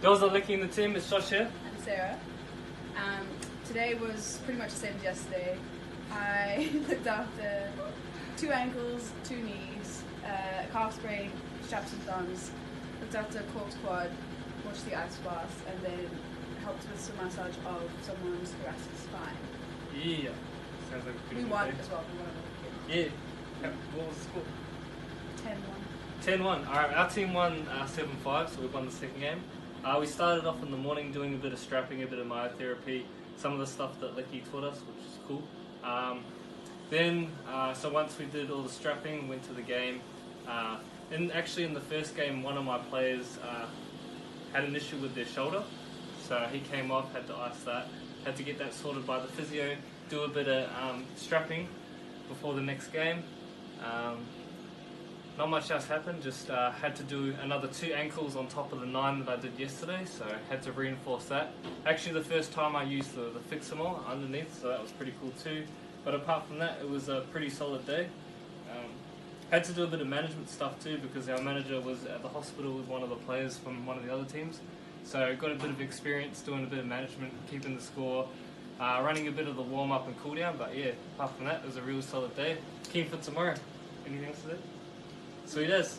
Those are Licky in the team. It's Josh here. And Sarah. Today was pretty much the same as yesterday. I looked after 2 ankles, 2 knees, a calf sprain, straps and thumbs, looked after a corpse quad, watched the ice bath, and then helped with some massage of someone's thoracic spine. Yeah. Sounds like a pretty We good won day. as well. We won a good Yeah. What was the score? 10-1. 10-1. Alright, our team won 7-5, so we won the second game. We started off in the morning doing a bit of strapping, a bit of myotherapy, some of the stuff that Licky taught us, which is cool. So once we did all the strapping, went to the game. Actually in the first game, one of my players had an issue with their shoulder, so he came off, had to ice that, had to get that sorted by the physio, do a bit of strapping before the next game. Not much else happened, just had to do another 2 ankles on top of the 9 that I did yesterday, so had to reinforce that. Actually the first time I used the Fixamal underneath, so that was pretty cool too. But apart from that, it was a pretty solid day. Had to do a bit of management stuff too, because our manager was at the hospital with one of the players from one of the other teams. So got a bit of experience doing a bit of management, keeping the score, running a bit of the warm up and cool down, but yeah, apart from that, it was a real solid day. Keen for tomorrow. Anything else to do? Sweet as.